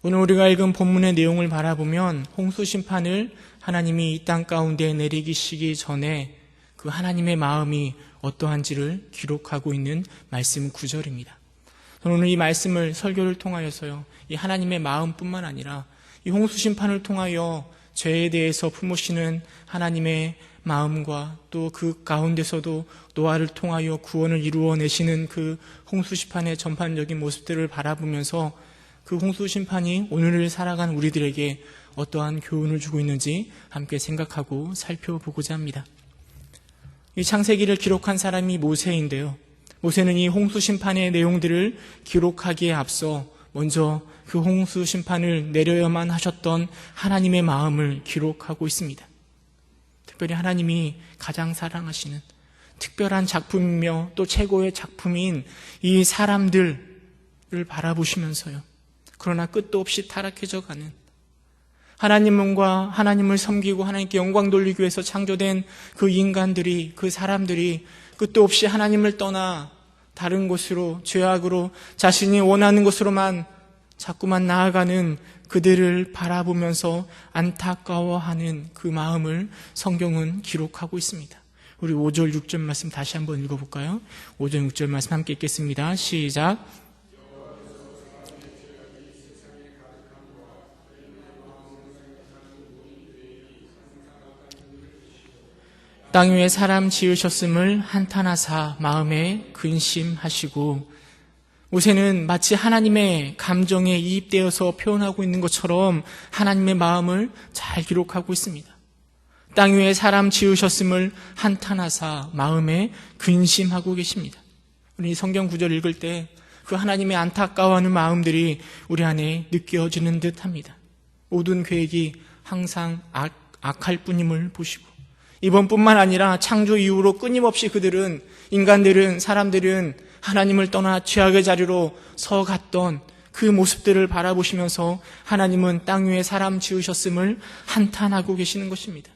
오늘 우리가 읽은 본문의 내용을 바라보면 홍수 심판을 하나님이 이 땅 가운데 내리시기 전에 그 하나님의 마음이 어떠한지를 기록하고 있는 말씀 구절입니다. 저는 오늘 이 말씀을 설교를 통하여서요, 이 하나님의 마음뿐만 아니라 이 홍수 심판을 통하여 죄에 대해서 품으시는 하나님의 마음과 또 그 가운데서도 노아를 통하여 구원을 이루어내시는 그 홍수 심판의 전반적인 모습들을 바라보면서 그 홍수 심판이 오늘을 살아간 우리들에게 어떠한 교훈을 주고 있는지 함께 생각하고 살펴보고자 합니다. 이 창세기를 기록한 사람이 모세인데요, 모세는 이 홍수 심판의 내용들을 기록하기에 앞서 먼저 그 홍수 심판을 내려야만 하셨던 하나님의 마음을 기록하고 있습니다. 특별히 하나님이 가장 사랑하시는 특별한 작품이며 또 최고의 작품인 이 사람들을 바라보시면서요, 그러나 끝도 없이 타락해져 가는 하나님과 하나님을 섬기고 하나님께 영광 돌리기 위해서 창조된 그 인간들이, 그 사람들이 끝도 없이 하나님을 떠나 다른 곳으로, 죄악으로, 자신이 원하는 곳으로만 자꾸만 나아가는 그들을 바라보면서 안타까워하는 그 마음을 성경은 기록하고 있습니다. 우리 5절 6절 말씀 다시 한번 읽어볼까요? 5절 6절 말씀 함께 읽겠습니다. 시작. 땅 위에 사람 지으셨음을 한탄하사 마음에 근심하시고, 모세는 마치 하나님의 감정에 이입되어서 표현하고 있는 것처럼 하나님의 마음을 잘 기록하고 있습니다. 땅 위에 사람 지으셨음을 한탄하사 마음에 근심하고 계십니다. 우리 성경 구절 읽을 때 그 하나님의 안타까워하는 마음들이 우리 안에 느껴지는 듯합니다. 모든 계획이 항상 악할 뿐임을 보시고, 이번뿐만 아니라 창조 이후로 끊임없이 그들은, 인간들은, 사람들은 하나님을 떠나 죄악의 자리로 서갔던 그 모습들을 바라보시면서 하나님은 땅 위에 사람 지으셨음을 한탄하고 계시는 것입니다.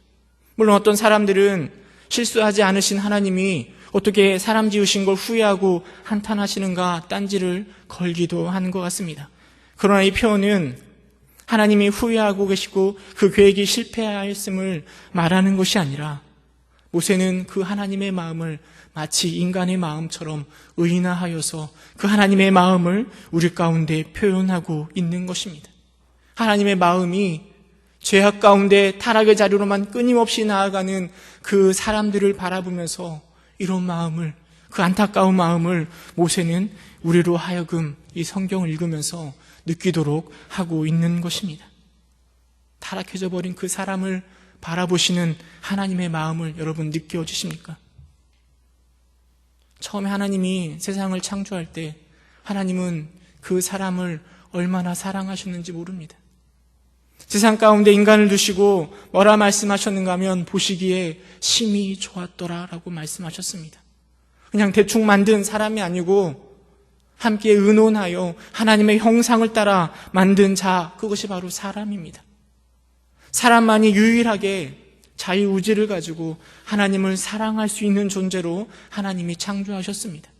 물론 어떤 사람들은 실수하지 않으신 하나님이 어떻게 사람 지으신 걸 후회하고 한탄하시는가 딴지를 걸기도 하는 것 같습니다. 그러나 이 표현은 하나님이 후회하고 계시고 그 계획이 실패하였음을 말하는 것이 아니라, 모세는 그 하나님의 마음을 마치 인간의 마음처럼 의인화하여서 그 하나님의 마음을 우리 가운데 표현하고 있는 것입니다. 하나님의 마음이 죄악 가운데 타락의 자리로만 끊임없이 나아가는 그 사람들을 바라보면서 이런 마음을, 그 안타까운 마음을 모세는 우리로 하여금 이 성경을 읽으면서 느끼도록 하고 있는 것입니다. 타락해져 버린 그 사람을 바라보시는 하나님의 마음을 여러분 느껴지십니까? 처음에 하나님이 세상을 창조할 때 하나님은 그 사람을 얼마나 사랑하셨는지 모릅니다. 세상 가운데 인간을 두시고 뭐라 말씀하셨는가 하면 보시기에 심히 좋았더라라고 말씀하셨습니다. 그냥 대충 만든 사람이 아니고 함께 의논하여 하나님의 형상을 따라 만든 자, 그것이 바로 사람입니다. 사람만이 유일하게 자유의지를 가지고 하나님을 사랑할 수 있는 존재로 하나님이 창조하셨습니다.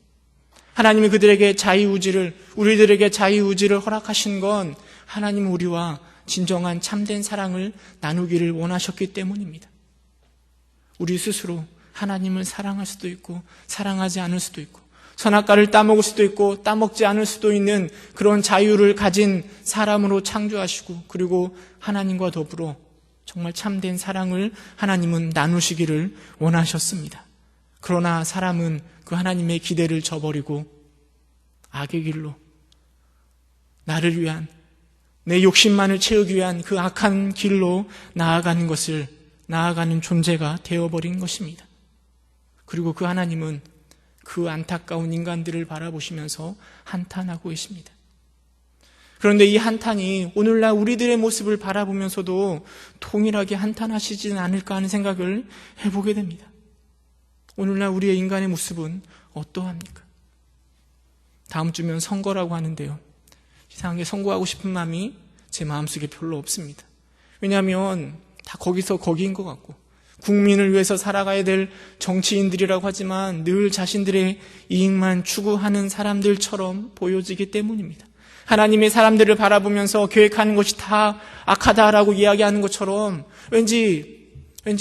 하나님이 그들에게 자유의지를, 우리들에게 자유의지를 허락하신 건 하나님은 우리와 진정한 참된 사랑을 나누기를 원하셨기 때문입니다. 우리 스스로 하나님을 사랑할 수도 있고 사랑하지 않을 수도 있고, 선악과를 따먹을 수도 있고 따먹지 않을 수도 있는 그런 자유를 가진 사람으로 창조하시고, 그리고 하나님과 더불어 정말 참된 사랑을 하나님은 나누시기를 원하셨습니다. 그러나 사람은 그 하나님의 기대를 저버리고 악의 길로, 나를 위한, 내 욕심만을 채우기 위한 그 악한 길로 나아가는 존재가 되어버린 것입니다. 그리고 그 하나님은 그 안타까운 인간들을 바라보시면서 한탄하고 계십니다. 그런데 이 한탄이 오늘날 우리들의 모습을 바라보면서도 동일하게 한탄하시지는 않을까 하는 생각을 해보게 됩니다. 오늘날 우리의 인간의 모습은 어떠합니까? 다음 주면 선거라고 하는데요, 이상하게 선거하고 싶은 마음이 제 마음속에 별로 없습니다. 왜냐하면 다 거기인 것 같고, 국민을 위해서 살아가야 될 정치인들이라고 하지만 늘 자신들의 이익만 추구하는 사람들처럼 보여지기 때문입니다. 하나님의 사람들을 바라보면서 계획하는 것이 다 악하다라고 이야기하는 것처럼 왠지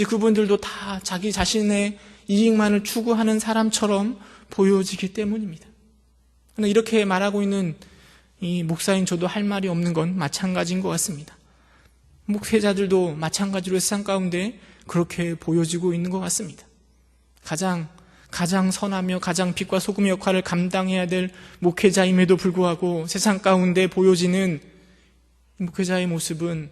그분들도 다 자기 자신의 이익만을 추구하는 사람처럼 보여지기 때문입니다. 그러나 이렇게 말하고 있는 이 목사인 저도 할 말이 없는 건 마찬가지인 것 같습니다. 목회자들도 마찬가지로 세상 가운데 그렇게 보여지고 있는 것 같습니다. 가장 선하며 가장 빛과 소금의 역할을 감당해야 될 목회자임에도 불구하고 세상 가운데 보여지는 목회자의 모습은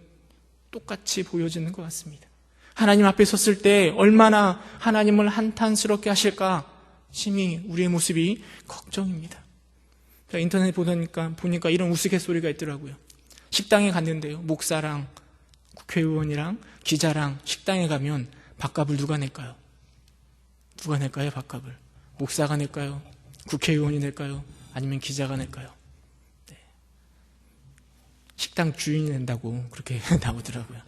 똑같이 보여지는 것 같습니다. 하나님 앞에 섰을 때 얼마나 하나님을 한탄스럽게 하실까 심히 우리의 모습이 걱정입니다. 제가 인터넷 보니까 이런 우스갯소리가 있더라고요. 식당에 갔는데요, 목사랑 국회의원이랑 기자랑 식당에 가면 밥값을 누가 낼까요? 누가 낼까요, 밥값을? 목사가 낼까요? 국회의원이 낼까요? 아니면 기자가 낼까요? 네. 식당 주인이 낸다고 그렇게 나오더라고요.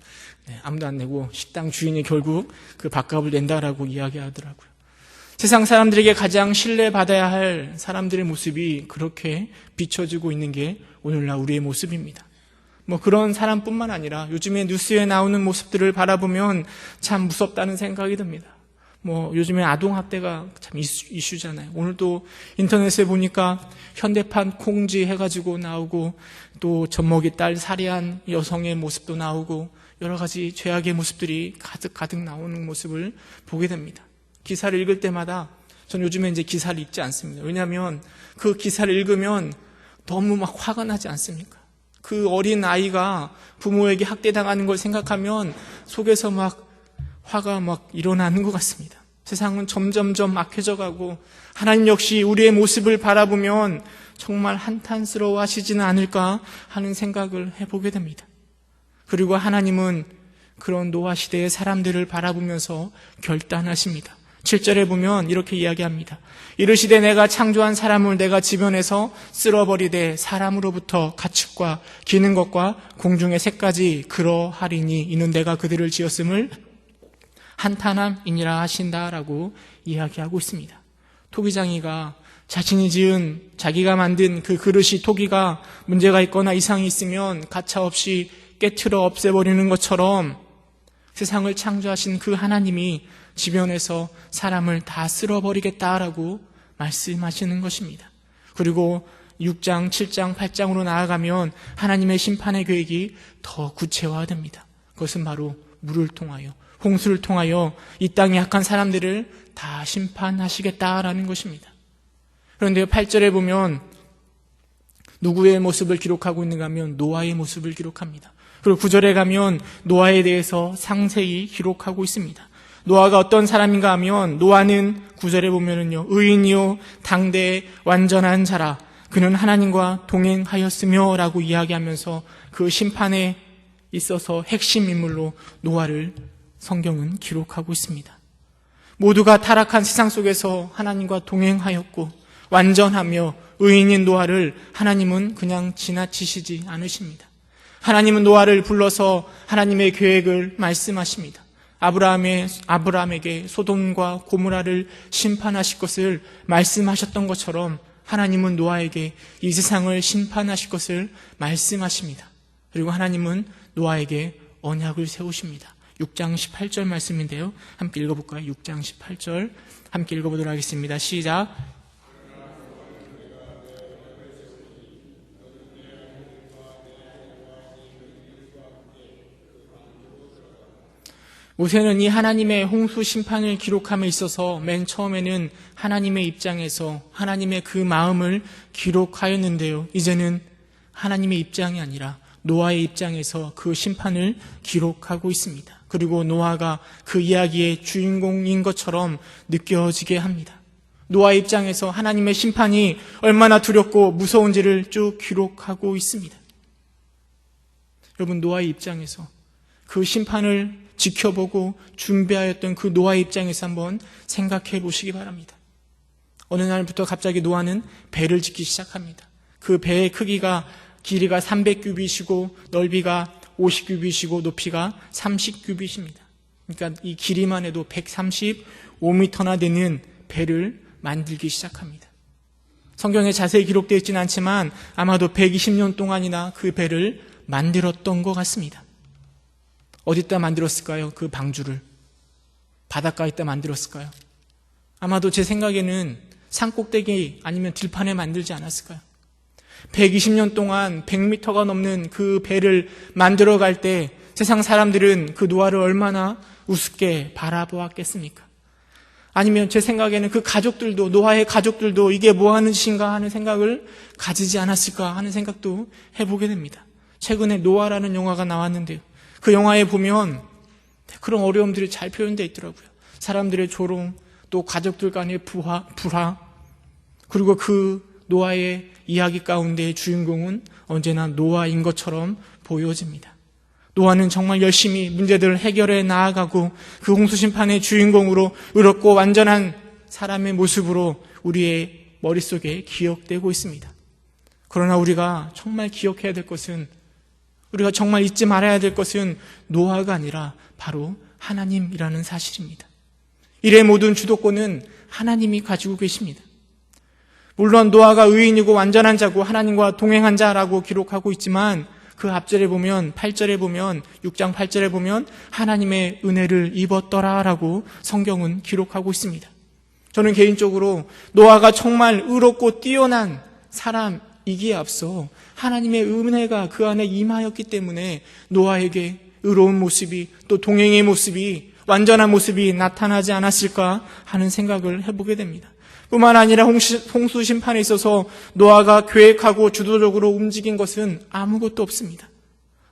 네, 아무도 안 내고 식당 주인이 결국 그 밥값을 낸다라고 이야기하더라고요. 세상 사람들에게 가장 신뢰받아야 할 사람들의 모습이 그렇게 비춰지고 있는 게 오늘날 우리의 모습입니다. 그런 사람뿐만 아니라 요즘에 뉴스에 나오는 모습들을 바라보면 참 무섭다는 생각이 듭니다. 요즘에 아동학대가 참 이슈잖아요. 오늘도 인터넷에 보니까 현대판 콩지 해가지고 나오고 또 젖먹이 딸 살해한 여성의 모습도 나오고 여러 가지 죄악의 모습들이 가득 나오는 모습을 보게 됩니다. 기사를 읽을 때마다 전 요즘에 이제 기사를 읽지 않습니다. 왜냐하면 그 기사를 읽으면 너무 막 화가 나지 않습니까? 그 어린 아이가 부모에게 학대당하는 걸 생각하면 속에서 막 화가 막 일어나는 것 같습니다. 세상은 점점점 악해져 가고 하나님 역시 우리의 모습을 바라보면 정말 한탄스러워 하시지는 않을까 하는 생각을 해보게 됩니다. 그리고 하나님은 그런 노아 시대의 사람들을 바라보면서 결단하십니다. 7절에 보면 이렇게 이야기합니다. 이르시되 내가 창조한 사람을 내가 지변에서 쓸어버리되 사람으로부터 가축과 기는 것과 공중의 새까지 그러하리니 이는 내가 그들을 지었음을 한탄함이니라 하신다라고 이야기하고 있습니다. 토기장이가 자신이 지은 자기가 만든 그 그릇이 토기가 문제가 있거나 이상이 있으면 가차없이 깨트려 없애버리는 것처럼 세상을 창조하신 그 하나님이 지변에서 사람을 다 쓸어버리겠다라고 말씀하시는 것입니다. 그리고 6장, 7장, 8장으로 나아가면 하나님의 심판의 계획이 더 구체화됩니다. 그것은 바로 물을 통하여, 홍수를 통하여 이 땅에 악한 사람들을 다 심판하시겠다라는 것입니다. 그런데 8절에 보면 누구의 모습을 기록하고 있는가 하면 노아의 모습을 기록합니다. 그리고 9절에 가면 노아에 대해서 상세히 기록하고 있습니다. 노아가 어떤 사람인가 하면 노아는 9절에 보면은요, 의인이요 당대의 완전한 자라 그는 하나님과 동행하였으며 라고 이야기하면서 그 심판에 있어서 핵심 인물로 노아를 성경은 기록하고 있습니다. 모두가 타락한 세상 속에서 하나님과 동행하였고 완전하며 의인인 노아를 하나님은 그냥 지나치시지 않으십니다. 하나님은 노아를 불러서 하나님의 계획을 말씀하십니다. 아브라함에게 소돔과 고모라를 심판하실 것을 말씀하셨던 것처럼 하나님은 노아에게 이 세상을 심판하실 것을 말씀하십니다. 그리고 하나님은 노아에게 언약을 세우십니다. 6장 18절 말씀인데요. 함께 읽어볼까요? 6장 18절 함께 읽어보도록 하겠습니다. 시작. 모세는 이 하나님의 홍수 심판을 기록함에 있어서 맨 처음에는 하나님의 입장에서 하나님의 그 마음을 기록하였는데요. 이제는 하나님의 입장이 아니라 노아의 입장에서 그 심판을 기록하고 있습니다. 그리고 노아가 그 이야기의 주인공인 것처럼 느껴지게 합니다. 노아의 입장에서 하나님의 심판이 얼마나 두렵고 무서운지를 쭉 기록하고 있습니다. 여러분, 노아의 입장에서 그 심판을 지켜보고 준비하였던 그 노아의 입장에서 한번 생각해 보시기 바랍니다. 어느 날부터 갑자기 노아는 배를 짓기 시작합니다. 그 배의 크기가 길이가 300규빗이고 넓이가 50규빗이고 높이가 30규빗입니다. 그러니까 이 길이만 해도 135m나 되는 배를 만들기 시작합니다. 성경에 자세히 기록되어 있지는 않지만 아마도 120년 동안이나 그 배를 만들었던 것 같습니다. 어디다 만들었을까요? 그 방주를 바닷가에다 만들었을까요? 아마도 제 생각에는 산꼭대기 아니면 들판에 만들지 않았을까요? 120년 동안 100m가 넘는 그 배를 만들어 갈 때 세상 사람들은 그 노아를 얼마나 우습게 바라보았겠습니까? 아니면 제 생각에는 그 가족들도, 노아의 가족들도 이게 뭐 하는 짓인가 하는 생각을 가지지 않았을까 하는 생각도 해보게 됩니다. 최근에 노아라는 영화가 나왔는데요. 그 영화에 보면 그런 어려움들이 잘 표현되어 있더라고요. 사람들의 조롱, 또 가족들 간의 불화, 그리고 그 노아의 이야기 가운데 주인공은 언제나 노아인 것처럼 보여집니다. 노아는 정말 열심히 문제들을 해결해 나아가고 그 홍수심판의 주인공으로 의롭고 완전한 사람의 모습으로 우리의 머릿속에 기억되고 있습니다. 그러나 우리가 정말 기억해야 될 것은, 우리가 정말 잊지 말아야 될 것은 노아가 아니라 바로 하나님이라는 사실입니다. 일의 모든 주도권은 하나님이 가지고 계십니다. 물론 노아가 의인이고 완전한 자고 하나님과 동행한 자라고 기록하고 있지만 그 앞절에 보면 8절에 보면 6장 8절에 보면 하나님의 은혜를 입었더라라고 성경은 기록하고 있습니다. 저는 개인적으로 노아가 정말 의롭고 뛰어난 사람이기에 앞서 하나님의 은혜가 그 안에 임하였기 때문에 노아에게 의로운 모습이, 또 동행의 모습이, 완전한 모습이 나타나지 않았을까 하는 생각을 해보게 됩니다. 뿐만 아니라 홍수 심판에 있어서 노아가 계획하고 주도적으로 움직인 것은 아무것도 없습니다.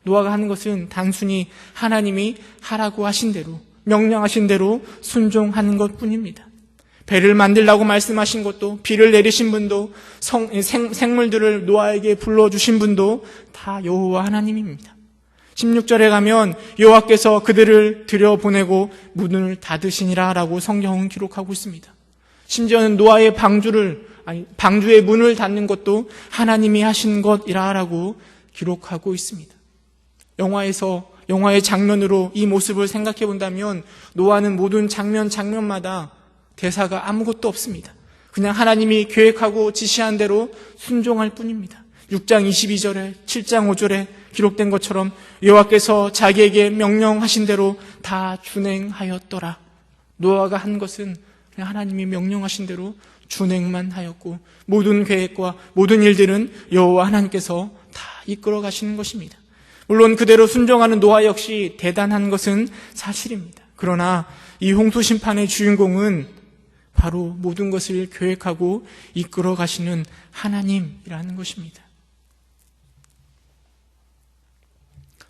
노아가 하는 것은 단순히 하나님이 하라고 하신 대로, 명령하신 대로 순종하는 것뿐입니다. 배를 만들라고 말씀하신 것도, 비를 내리신 분도, 생물들을 노아에게 불러주신 분도 다 여호와 하나님입니다. 16절에 가면 여호와께서 그들을 들여보내고 문을 닫으시니라 라고 성경은 기록하고 있습니다. 심지어는 노아의 방주의 문을 닫는 것도 하나님이 하신 것이라고 기록하고 있습니다. 영화의 장면으로 이 모습을 생각해 본다면 노아는 모든 장면마다 대사가 아무것도 없습니다. 그냥 하나님이 계획하고 지시한 대로 순종할 뿐입니다. 6장 22절에 7장 5절에 기록된 것처럼 여호와께서 자기에게 명령하신 대로 다 준행하였더라. 노아가 한 것은 그냥 하나님이 명령하신 대로 준행만 하였고 모든 계획과 모든 일들은 여호와 하나님께서 다 이끌어 가시는 것입니다. 물론 그대로 순종하는 노아 역시 대단한 것은 사실입니다. 그러나 이 홍수 심판의 주인공은 바로 모든 것을 계획하고 이끌어 가시는 하나님이라는 것입니다.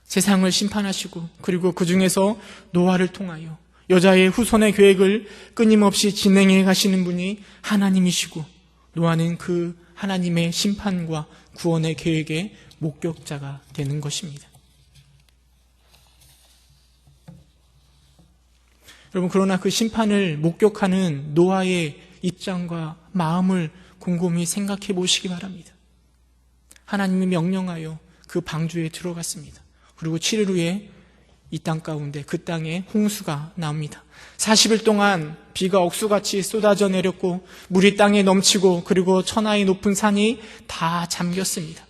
세상을 심판하시고 그리고 그 중에서 노아를 통하여 여자의 후손의 계획을 끊임없이 진행해 가시는 분이 하나님이시고 노아는 그 하나님의 심판과 구원의 계획의 목격자가 되는 것입니다. 여러분, 그러나 그 심판을 목격하는 노아의 입장과 마음을 곰곰이 생각해 보시기 바랍니다. 하나님이 명령하여 그 방주에 들어갔습니다. 그리고 7일 후에 이 땅 가운데 그 땅에 홍수가 나옵니다. 40일 동안 비가 억수같이 쏟아져 내렸고 물이 땅에 넘치고 그리고 천하의 높은 산이 다 잠겼습니다.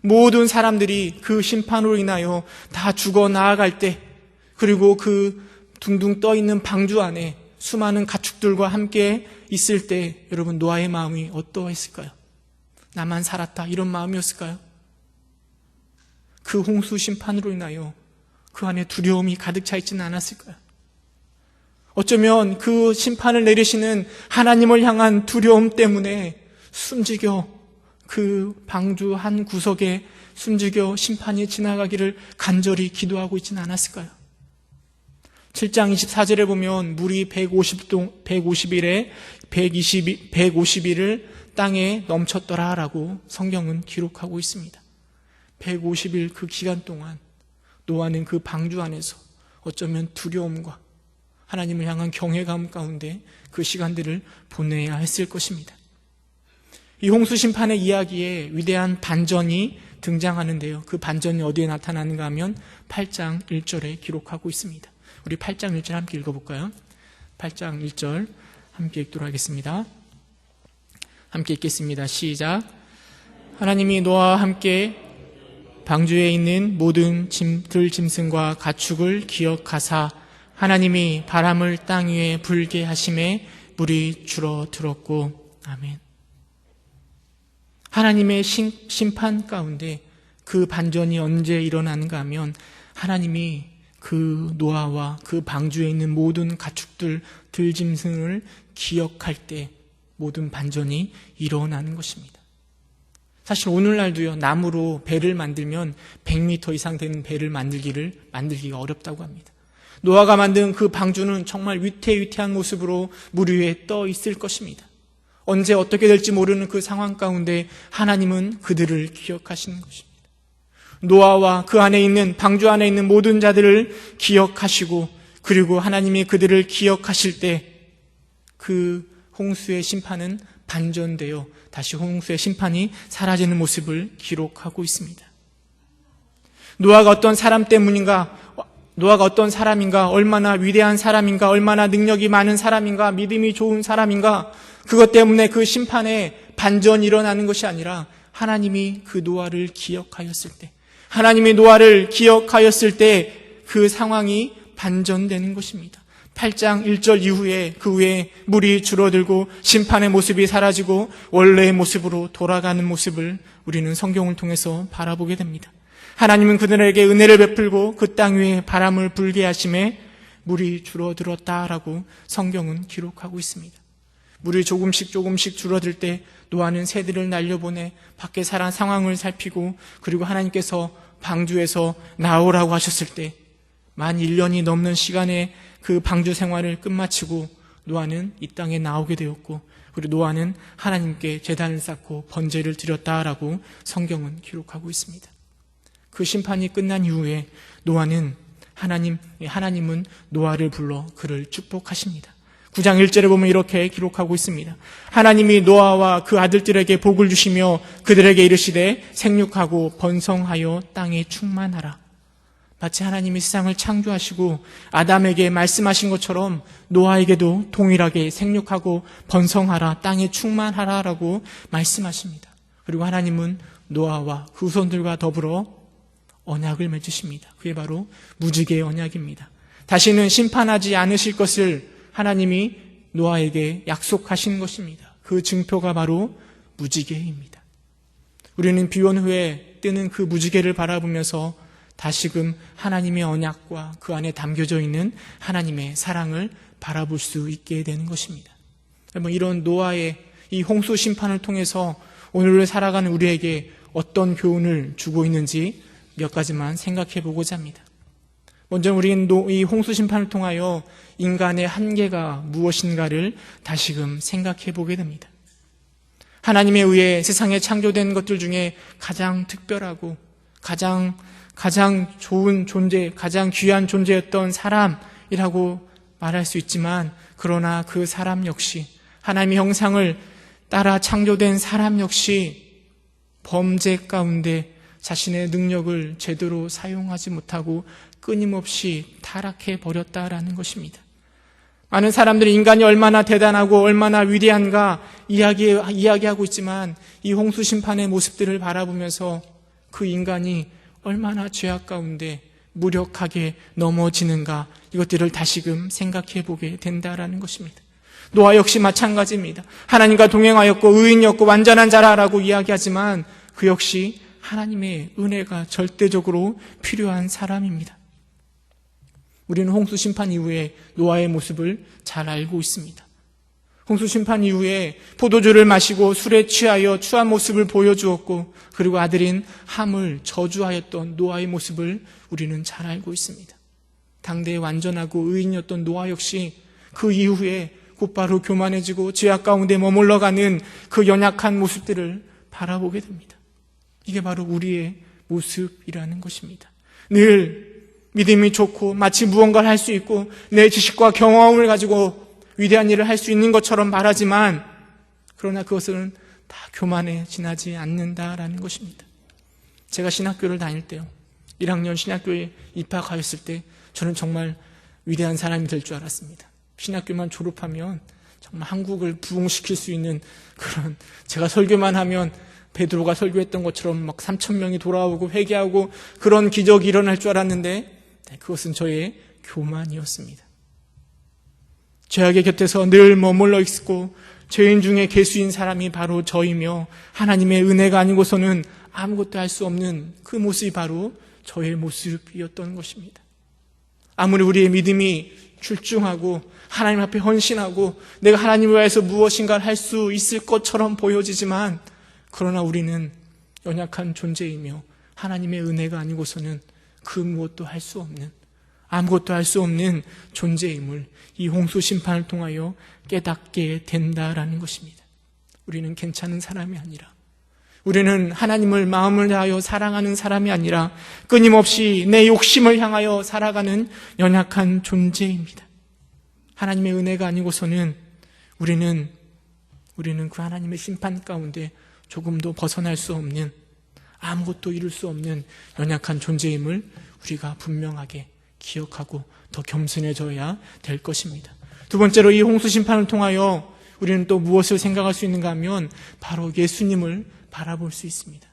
모든 사람들이 그 심판으로 인하여 다 죽어 나아갈 때, 그리고 그 둥둥 떠있는 방주 안에 수많은 가축들과 함께 있을 때 여러분, 노아의 마음이 어떠했을까요? 나만 살았다, 이런 마음이었을까요? 그 홍수 심판으로 인하여 그 안에 두려움이 가득 차 있지는 않았을까요? 어쩌면 그 심판을 내리시는 하나님을 향한 두려움 때문에 숨지겨 그 방주 한 구석에 숨지겨 심판이 지나가기를 간절히 기도하고 있지는 않았을까요? 7장 24절에 보면 물이 150일에 150일을 땅에 넘쳤더라라고 성경은 기록하고 있습니다. 150일 그 기간 동안 노아는 그 방주 안에서 어쩌면 두려움과 하나님을 향한 경외감 가운데 그 시간들을 보내야 했을 것입니다. 이 홍수 심판의 이야기에 위대한 반전이 등장하는데요. 그 반전이 어디에 나타나는가 하면 8장 1절에 기록하고 있습니다. 우리 8장 1절 함께 읽어볼까요? 8장 1절 함께 읽도록 하겠습니다. 함께 읽겠습니다. 시작. 하나님이 노아와 함께 방주에 있는 모든 들짐승과 가축을 기억하사 하나님이 바람을 땅 위에 불게 하심에 물이 줄어들었고. 아멘. 하나님의 심판 가운데 그 반전이 언제 일어나는가 하면 하나님이 그 노아와 그 방주에 있는 모든 가축들, 들짐승을 기억할 때 모든 반전이 일어나는 것입니다. 사실 오늘날도요, 나무로 배를 만들면 100m 이상 되는 배를 만들기가 어렵다고 합니다. 노아가 만든 그 방주는 정말 위태위태한 모습으로 물 위에 떠 있을 것입니다. 언제 어떻게 될지 모르는 그 상황 가운데 하나님은 그들을 기억하시는 것입니다. 노아와 그 안에 있는 방주 안에 있는 모든 자들을 기억하시고, 그리고 하나님이 그들을 기억하실 때 그 홍수의 심판은 반전되어 다시 홍수의 심판이 사라지는 모습을 기록하고 있습니다. 노아가 어떤 사람 때문인가, 노아가 어떤 사람인가, 얼마나 위대한 사람인가, 얼마나 능력이 많은 사람인가, 믿음이 좋은 사람인가, 그것 때문에 그 심판에 반전이 일어나는 것이 아니라 하나님이 그 노아를 기억하였을 때, 하나님이 노아를 기억하였을 때 그 상황이 반전되는 것입니다. 8장 1절 이후에 그 후에 물이 줄어들고 심판의 모습이 사라지고 원래의 모습으로 돌아가는 모습을 우리는 성경을 통해서 바라보게 됩니다. 하나님은 그들에게 은혜를 베풀고 그 땅 위에 바람을 불게 하심에 물이 줄어들었다라고 성경은 기록하고 있습니다. 물이 조금씩 줄어들 때 노아는 새들을 날려보내 밖에 살아 상황을 살피고, 그리고 하나님께서 방주에서 나오라고 하셨을 때 만 1년이 넘는 시간에 그 방주 생활을 끝마치고 노아는 이 땅에 나오게 되었고, 그리고 노아는 하나님께 제단을 쌓고 번제를 드렸다라고 성경은 기록하고 있습니다. 그 심판이 끝난 이후에 하나님은 노아를 불러 그를 축복하십니다. 9장 1절에 보면 이렇게 기록하고 있습니다. 하나님이 노아와 그 아들들에게 복을 주시며 그들에게 이르시되 생육하고 번성하여 땅에 충만하라. 마치 하나님이 세상을 창조하시고 아담에게 말씀하신 것처럼 노아에게도 동일하게 생육하고 번성하라, 땅에 충만하라라고 말씀하십니다. 그리고 하나님은 노아와 그 후손들과 더불어 언약을 맺으십니다. 그게 바로 무지개의 언약입니다. 다시는 심판하지 않으실 것을 하나님이 노아에게 약속하신 것입니다. 그 증표가 바로 무지개입니다. 우리는 비온 후에 뜨는 그 무지개를 바라보면서 다시금 하나님의 언약과 그 안에 담겨져 있는 하나님의 사랑을 바라볼 수 있게 되는 것입니다. 이런 노아의 이 홍수 심판을 통해서 오늘을 살아가는 우리에게 어떤 교훈을 주고 있는지 몇 가지만 생각해 보고자 합니다. 먼저 우리는 이 홍수 심판을 통하여 인간의 한계가 무엇인가를 다시금 생각해 보게 됩니다. 하나님에 의해 세상에 창조된 것들 중에 가장 특별하고 가장 좋은 존재, 가장 귀한 존재였던 사람이라고 말할 수 있지만, 그러나 그 사람 역시, 하나님의 형상을 따라 창조된 사람 역시 범죄 가운데 자신의 능력을 제대로 사용하지 못하고 끊임없이 타락해 버렸다라는 것입니다. 많은 사람들이 인간이 얼마나 대단하고 얼마나 위대한가 이야기하고 있지만, 이 홍수 심판의 모습들을 바라보면서 그 인간이 얼마나 죄악 가운데 무력하게 넘어지는가, 이것들을 다시금 생각해 보게 된다라는 것입니다. 노아 역시 마찬가지입니다. 하나님과 동행하였고 의인이었고 완전한 자라라고 이야기하지만 그 역시 하나님의 은혜가 절대적으로 필요한 사람입니다. 우리는 홍수 심판 이후에 노아의 모습을 잘 알고 있습니다. 홍수 심판 이후에 포도주를 마시고 술에 취하여 추한 모습을 보여주었고, 그리고 아들인 함을 저주하였던 노아의 모습을 우리는 잘 알고 있습니다. 당대에 완전하고 의인이었던 노아 역시 그 이후에 곧바로 교만해지고 죄악 가운데 머물러가는 그 연약한 모습들을 바라보게 됩니다. 이게 바로 우리의 모습이라는 것입니다. 늘 믿음이 좋고 마치 무언가를 할 수 있고 내 지식과 경험을 가지고 위대한 일을 할 수 있는 것처럼 말하지만, 그러나 그것은 다 교만에 지나지 않는다라는 것입니다. 제가 신학교를 다닐 때요, 1학년 신학교에 입학하였을 때 저는 정말 위대한 사람이 될 줄 알았습니다. 신학교만 졸업하면 정말 한국을 부흥시킬 수 있는 그런, 제가 설교만 하면 베드로가 설교했던 것처럼 막 3,000명이 돌아오고 회개하고 그런 기적이 일어날 줄 알았는데 그것은 저의 교만이었습니다. 죄악의 곁에서 늘 머물러 있고 죄인 중에 괴수인 사람이 바로 저이며 하나님의 은혜가 아니고서는 아무것도 할 수 없는 그 모습이 바로 저의 모습이었던 것입니다. 아무리 우리의 믿음이 출중하고 하나님 앞에 헌신하고 내가 하나님을 위해서 무엇인가를 할 수 있을 것처럼 보여지지만 그러나 우리는 연약한 존재이며 하나님의 은혜가 아니고서는 그 무엇도 할 수 없는, 아무것도 할 수 없는 존재임을 이 홍수 심판을 통하여 깨닫게 된다라는 것입니다. 우리는 괜찮은 사람이 아니라, 우리는 하나님을 마음을 다하여 사랑하는 사람이 아니라 끊임없이 내 욕심을 향하여 살아가는 연약한 존재입니다. 하나님의 은혜가 아니고서는 우리는 그 하나님의 심판 가운데 조금도 벗어날 수 없는, 아무것도 이룰 수 없는 연약한 존재임을 우리가 분명하게 기억하고 더 겸손해져야 될 것입니다. 두 번째로 이 홍수 심판을 통하여 우리는 또 무엇을 생각할 수 있는가 하면 바로 예수님을 바라볼 수 있습니다.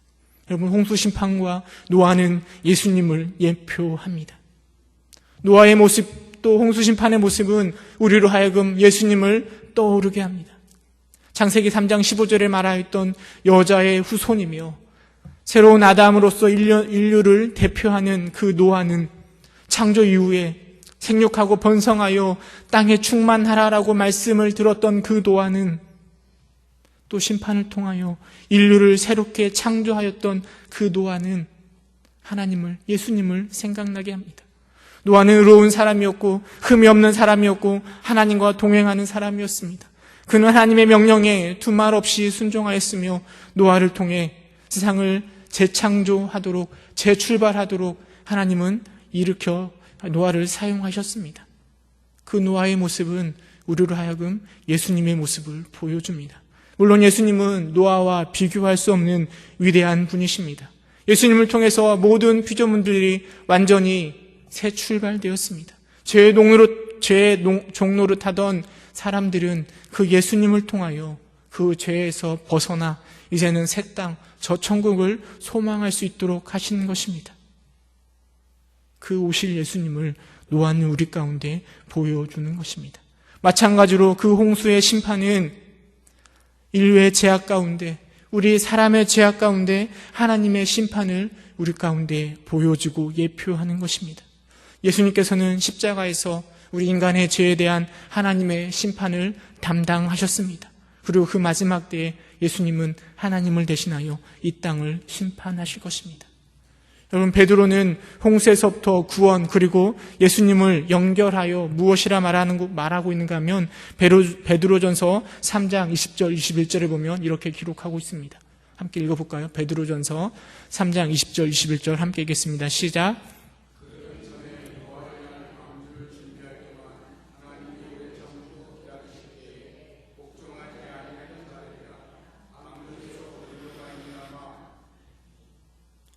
여러분, 홍수 심판과 노아는 예수님을 예표합니다. 노아의 모습, 또 홍수 심판의 모습은 우리로 하여금 예수님을 떠오르게 합니다. 창세기 3장 15절에 말하였던 여자의 후손이며 새로운 아담으로서 인류를 대표하는 그 노아는 창조 이후에 생육하고 번성하여 땅에 충만하라라고 말씀을 들었던 그 노아는 또 심판을 통하여 인류를 새롭게 창조하였던 그 노아는 하나님을, 예수님을 생각나게 합니다. 노아는 의로운 사람이었고 흠이 없는 사람이었고 하나님과 동행하는 사람이었습니다. 그는 하나님의 명령에 두말 없이 순종하였으며 노아를 통해 세상을 재창조하도록, 재출발하도록 하나님은 일으켜 노아를 사용하셨습니다. 그 노아의 모습은 우리로 하여금 예수님의 모습을 보여줍니다. 물론 예수님은 노아와 비교할 수 없는 위대한 분이십니다. 예수님을 통해서 모든 피조물들이 완전히 새 출발되었습니다. 죄의 종로를 타던 사람들은 그 예수님을 통하여 그 죄에서 벗어나 이제는 새 땅, 저 천국을 소망할 수 있도록 하시는 것입니다. 그 오실 예수님을 노아는 우리 가운데 보여주는 것입니다. 마찬가지로 그 홍수의 심판은 인류의 죄악 가운데, 우리 사람의 죄악 가운데 하나님의 심판을 우리 가운데 보여주고 예표하는 것입니다. 예수님께서는 십자가에서 우리 인간의 죄에 대한 하나님의 심판을 담당하셨습니다. 그리고 그 마지막 때에 예수님은 하나님을 대신하여 이 땅을 심판하실 것입니다. 여러분, 베드로는 홍수에서부터 구원, 그리고 예수님을 연결하여 무엇이라 말하고 있는가 하면 베드로전서 3장 20절 21절에 보면 이렇게 기록하고 있습니다. 함께 읽어볼까요? 베드로전서 3장 20절 21절 함께 읽겠습니다. 시작.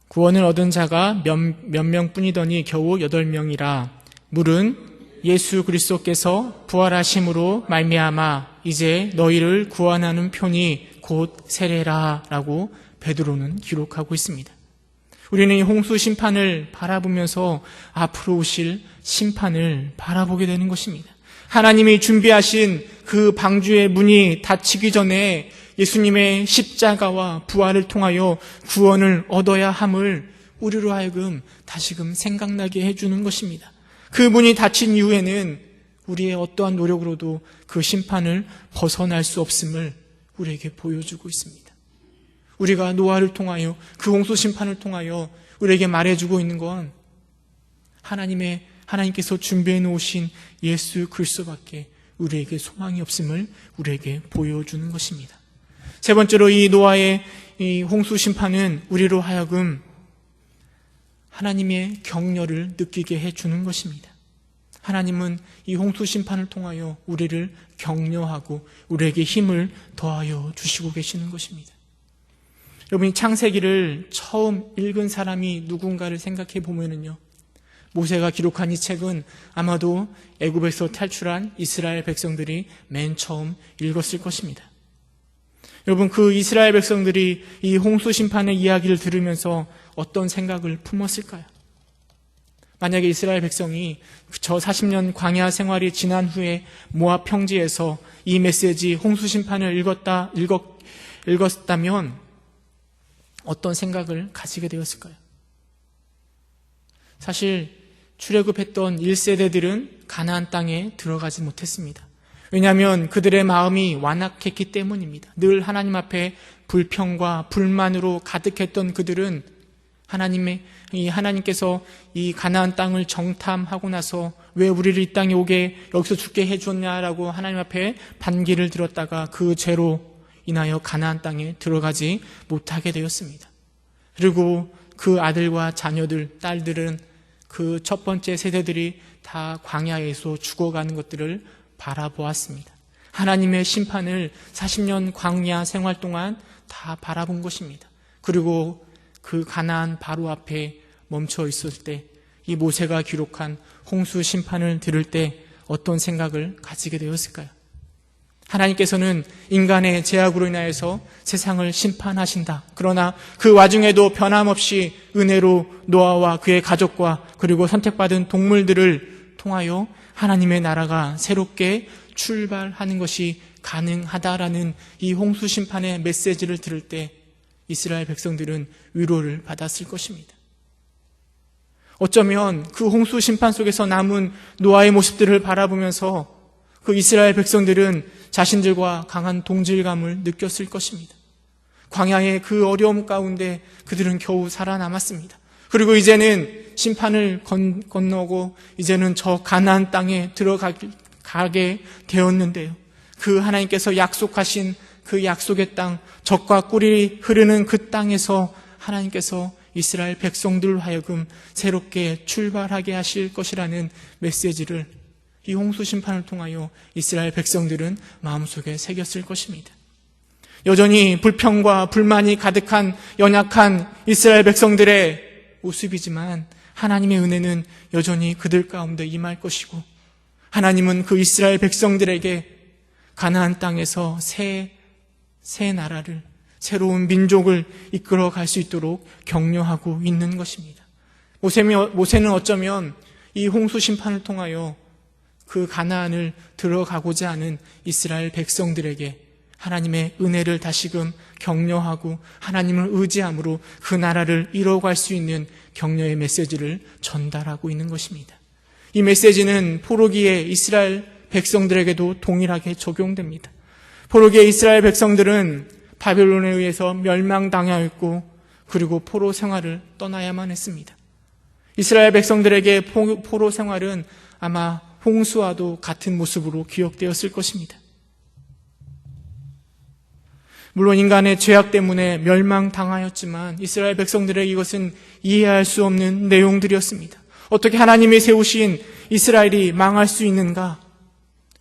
구원을 얻은 자가 몇 명뿐이더니 겨우 8명이라. 물은 예수 그리스도께서 부활하심으로 말미암아 이제 너희를 구원하는 편이 곧 세례라라고 베드로는 기록하고 있습니다. 우리는 이 홍수 심판을 바라보면서 앞으로 오실 심판을 바라보게 되는 것입니다. 하나님이 준비하신 그 방주의 문이 닫히기 전에 예수님의 십자가와 부활을 통하여 구원을 얻어야 함을 우리로 하여금 다시금 생각나게 해주는 것입니다. 그 문이 닫힌 이후에는 우리의 어떠한 노력으로도 그 심판을 벗어날 수 없음을 우리에게 보여주고 있습니다. 우리가 노아를 통하여 그 홍수 심판을 통하여 우리에게 말해주고 있는 건 하나님께서 준비해 놓으신 예수 그리스도밖에 우리에게 소망이 없음을 우리에게 보여주는 것입니다. 세 번째로 이 노아의 이 홍수 심판은 우리로 하여금 하나님의 격려를 느끼게 해주는 것입니다. 하나님은 이 홍수 심판을 통하여 우리를 격려하고 우리에게 힘을 더하여 주시고 계시는 것입니다. 여러분, 이 창세기를 처음 읽은 사람이 누군가를 생각해 보면은요, 모세가 기록한 이 책은 아마도 애굽에서 탈출한 이스라엘 백성들이 맨 처음 읽었을 것입니다. 여러분, 그 이스라엘 백성들이 이 홍수 심판의 이야기를 들으면서 어떤 생각을 품었을까요? 만약에 이스라엘 백성이 저 40년 광야 생활이 지난 후에 모압 평지에서 이 메시지 홍수 심판을 읽었다면 어떤 생각을 가지게 되었을까요? 사실 출애굽했던 1세대들은 가나안 땅에 들어가지 못했습니다. 왜냐하면 그들의 마음이 완악했기 때문입니다. 늘 하나님 앞에 불평과 불만으로 가득했던 그들은 하나님께서 이 가나안 땅을 정탐하고 나서 왜 우리를 이 땅에 오게 여기서 죽게 해줬냐라고 하나님 앞에 반기를 들었다가 그 죄로 인하여 가나안 땅에 들어가지 못하게 되었습니다. 그리고 그 아들과 자녀들, 딸들은 그 첫 번째 세대들이 다 광야에서 죽어가는 것들을 바라보았습니다. 하나님의 심판을 40년 광야 생활 동안 다 바라본 것입니다. 그리고 그 가나안 바로 앞에 멈춰 있을 때 이 모세가 기록한 홍수 심판을 들을 때 어떤 생각을 가지게 되었을까요? 하나님께서는 인간의 죄악으로 인하여서 세상을 심판하신다. 그러나 그 와중에도 변함없이 은혜로 노아와 그의 가족과 그리고 선택받은 동물들을 통하여 하나님의 나라가 새롭게 출발하는 것이 가능하다라는 이 홍수 심판의 메시지를 들을 때 이스라엘 백성들은 위로를 받았을 것입니다. 어쩌면 그 홍수 심판 속에서 남은 노아의 모습들을 바라보면서 그 이스라엘 백성들은 자신들과 강한 동질감을 느꼈을 것입니다. 광야의 그 어려움 가운데 그들은 겨우 살아남았습니다. 그리고 이제는 심판을 건너고 이제는 저 가나안 땅에 들어가게 되었는데요. 그 하나님께서 약속하신 그 약속의 땅, 젖과 꿀이 흐르는 그 땅에서 하나님께서 이스라엘 백성들 하여금 새롭게 출발하게 하실 것이라는 메시지를 이 홍수 심판을 통하여 이스라엘 백성들은 마음속에 새겼을 것입니다. 여전히 불평과 불만이 가득한 연약한 이스라엘 백성들의 모습이지만 하나님의 은혜는 여전히 그들 가운데 임할 것이고 하나님은 그 이스라엘 백성들에게 가나안 땅에서 새 나라를 새로운 민족을 이끌어 갈 수 있도록 격려하고 있는 것입니다. 모세는 어쩌면 이 홍수 심판을 통하여 그 가나안을 들어가고자 하는 이스라엘 백성들에게 하나님의 은혜를 다시금 격려하고 하나님을 의지함으로 그 나라를 이뤄갈 수 있는 격려의 메시지를 전달하고 있는 것입니다. 이 메시지는 포로기의 이스라엘 백성들에게도 동일하게 적용됩니다. 포로기의 이스라엘 백성들은 바벨론에 의해서 멸망당하였고 그리고 포로 생활을 떠나야만 했습니다. 이스라엘 백성들에게 포로 생활은 아마 홍수와도 같은 모습으로 기억되었을 것입니다. 물론 인간의 죄악 때문에 멸망당하였지만 이스라엘 백성들에게 이것은 이해할 수 없는 내용들이었습니다. 어떻게 하나님이 세우신 이스라엘이 망할 수 있는가?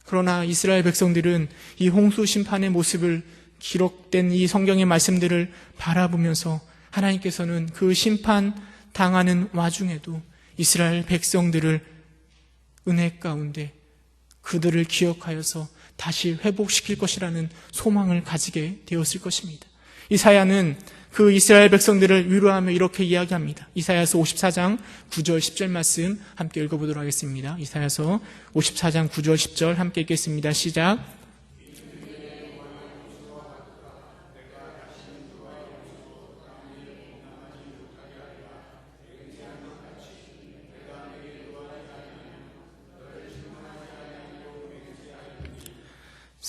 그러나 이스라엘 백성들은 이 홍수 심판의 모습을 기록된 이 성경의 말씀들을 바라보면서 하나님께서는 그 심판 당하는 와중에도 이스라엘 백성들을 은혜 가운데 그들을 기억하여서 다시 회복시킬 것이라는 소망을 가지게 되었을 것입니다. 이사야는 그 이스라엘 백성들을 위로하며 이렇게 이야기합니다. 이사야서 54장 9절 10절 말씀 함께 읽어보도록 하겠습니다. 이사야서 54장 9절 10절 함께 읽겠습니다. 시작.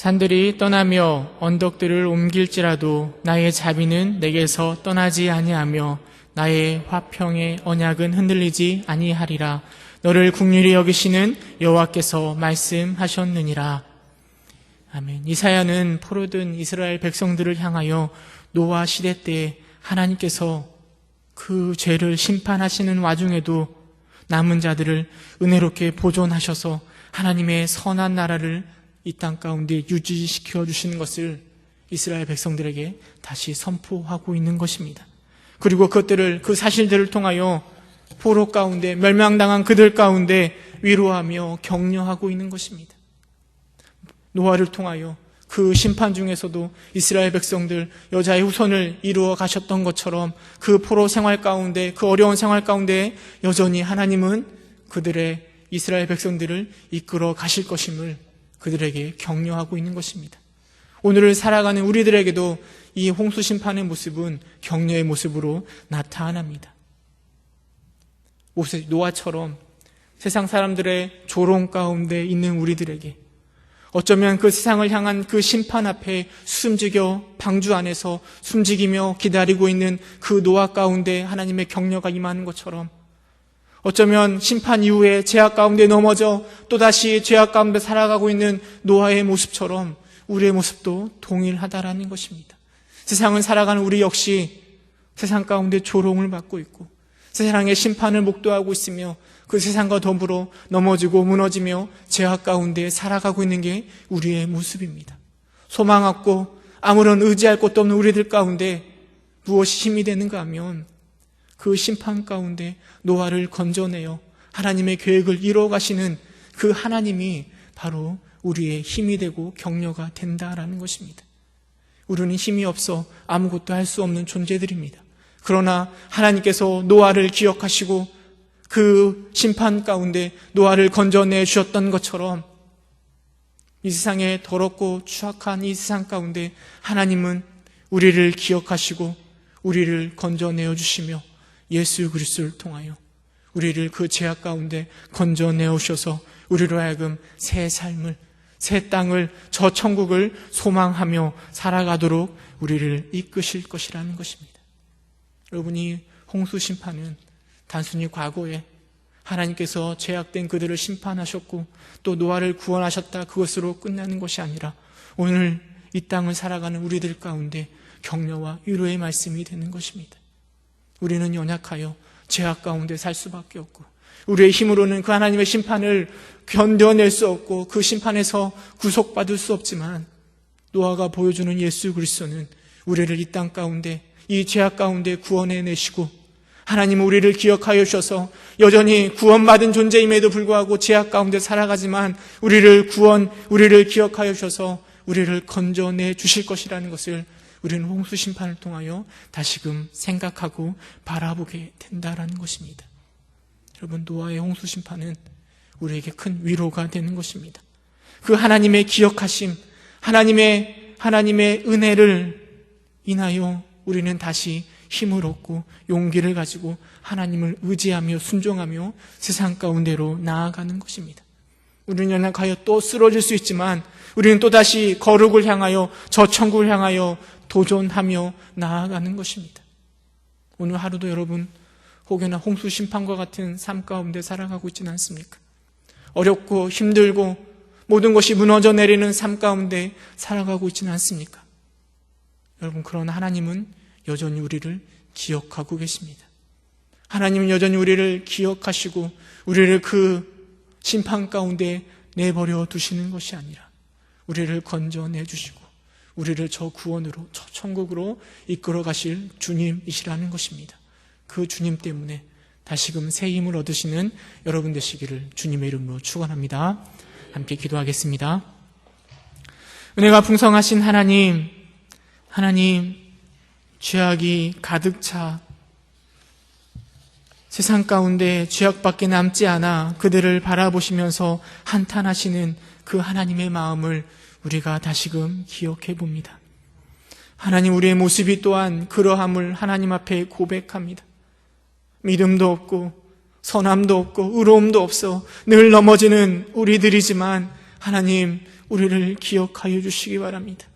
산들이 떠나며 언덕들을 옮길지라도 나의 자비는 내게서 떠나지 아니하며 나의 화평의 언약은 흔들리지 아니하리라. 너를 긍휼히 여기시는 여호와께서 말씀하셨느니라. 아멘. 이사야는 포로된 이스라엘 백성들을 향하여 노아 시대 때 하나님께서 그 죄를 심판하시는 와중에도 남은 자들을 은혜롭게 보존하셔서 하나님의 선한 나라를 이 땅 가운데 유지시켜 주시는 것을 이스라엘 백성들에게 다시 선포하고 있는 것입니다. 그리고 그 사실들을 통하여 포로 가운데 멸망당한 그들 가운데 위로하며 격려하고 있는 것입니다. 노아를 통하여 그 심판 중에서도 이스라엘 백성들 여자의 후손을 이루어 가셨던 것처럼 그 포로 생활 가운데, 그 어려운 생활 가운데 여전히 하나님은 그들의 이스라엘 백성들을 이끌어 가실 것임을 그들에게 격려하고 있는 것입니다. 오늘을 살아가는 우리들에게도 이 홍수 심판의 모습은 격려의 모습으로 나타납니다. 노아처럼 세상 사람들의 조롱 가운데 있는 우리들에게 어쩌면 그 세상을 향한 그 심판 앞에 숨지겨 방주 안에서 숨지기며 기다리고 있는 그 노아 가운데 하나님의 격려가 임하는 것처럼 어쩌면 심판 이후에 죄악 가운데 넘어져 또다시 죄악 가운데 살아가고 있는 노아의 모습처럼 우리의 모습도 동일하다라는 것입니다. 세상을 살아가는 우리 역시 세상 가운데 조롱을 받고 있고 세상의 심판을 목도하고 있으며 그 세상과 더불어 넘어지고 무너지며 죄악 가운데 살아가고 있는 게 우리의 모습입니다. 소망 없고 아무런 의지할 곳도 없는 우리들 가운데 무엇이 힘이 되는가 하면 그 심판 가운데 노아를 건져내어 하나님의 계획을 이루어 가시는 그 하나님이 바로 우리의 힘이 되고 격려가 된다라는 것입니다. 우리는 힘이 없어 아무것도 할 수 없는 존재들입니다. 그러나 하나님께서 노아를 기억하시고 그 심판 가운데 노아를 건져내 주셨던 것처럼 이 세상에 더럽고 추악한 이 세상 가운데 하나님은 우리를 기억하시고 우리를 건져내어 주시며 예수 그리스도를 통하여 우리를 그 죄악 가운데 건져내어 주셔서 우리로 하여금 새 삶을, 새 땅을, 저 천국을 소망하며 살아가도록 우리를 이끄실 것이라는 것입니다. 여러분이 홍수 심판은 단순히 과거에 하나님께서 죄악된 그들을 심판하셨고 또 노아를 구원하셨다 그것으로 끝나는 것이 아니라 오늘 이 땅을 살아가는 우리들 가운데 격려와 위로의 말씀이 되는 것입니다. 우리는 연약하여 죄악 가운데 살 수밖에 없고 우리의 힘으로는 그 하나님의 심판을 견뎌낼 수 없고 그 심판에서 구속받을 수 없지만 노아가 보여주는 예수 그리스도는 우리를 이 땅 가운데 이 죄악 가운데 구원해내시고 하나님은 우리를 기억하여 주셔서 여전히 구원받은 존재임에도 불구하고 죄악 가운데 살아가지만 우리를 기억하여 주셔서 우리를 건져내 주실 것이라는 것을 우리는 홍수 심판을 통하여 다시금 생각하고 바라보게 된다라는 것입니다. 여러분, 노아의 홍수 심판은 우리에게 큰 위로가 되는 것입니다. 그 하나님의 기억하심, 하나님의 은혜를 인하여 우리는 다시 힘을 얻고 용기를 가지고 하나님을 의지하며 순종하며 세상 가운데로 나아가는 것입니다. 우리는 연약하여 또 쓰러질 수 있지만 우리는 또다시 거룩을 향하여 저 천국을 향하여 도전하며 나아가는 것입니다. 오늘 하루도 여러분 혹여나 홍수 심판과 같은 삶 가운데 살아가고 있지는 않습니까? 어렵고 힘들고 모든 것이 무너져 내리는 삶 가운데 살아가고 있지는 않습니까? 여러분, 그러나 하나님은 여전히 우리를 기억하고 계십니다. 하나님은 여전히 우리를 기억하시고 우리를 그 심판 가운데 내버려 두시는 것이 아니라 우리를 건져내 주시고 우리를 저 구원으로, 저 천국으로 이끌어 가실 주님이시라는 것입니다. 그 주님 때문에 다시금 새 힘을 얻으시는 여러분 되시기를 주님의 이름으로 축원합니다. 함께 기도하겠습니다. 은혜가 풍성하신 하나님, 죄악이 가득 차 세상 가운데 죄악밖에 남지 않아 그들을 바라보시면서 한탄하시는 그 하나님의 마음을 우리가 다시금 기억해 봅니다. 하나님, 우리의 모습이 또한 그러함을 하나님 앞에 고백합니다. 믿음도 없고 선함도 없고 의로움도 없어 늘 넘어지는 우리들이지만 하나님, 우리를 기억하여 주시기 바랍니다.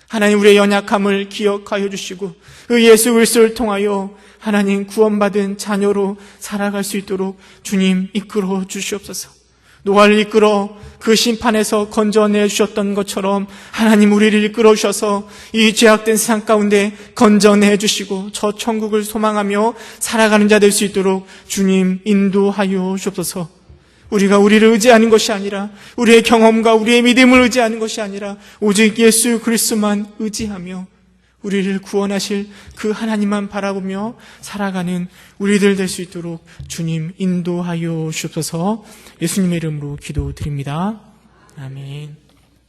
하나님, 우리의 연약함을 기억하여 주시고 그 예수 그리스도를 통하여 하나님 구원받은 자녀로 살아갈 수 있도록 주님 이끌어 주시옵소서. 노아를 이끌어 그 심판에서 건져내 주셨던 것처럼 하나님 우리를 이끌어 주셔서 이 죄악된 세상 가운데 건져내 주시고 저 천국을 소망하며 살아가는 자 될 수 있도록 주님 인도하여 주옵소서. 우리가 우리를 의지하는 것이 아니라 우리의 경험과 우리의 믿음을 의지하는 것이 아니라 오직 예수 그리스도만 의지하며 우리를 구원하실 그 하나님만 바라보며 살아가는 우리들 될 수 있도록 주님 인도하여 주옵소서. 예수님의 이름으로 기도드립니다. 아멘.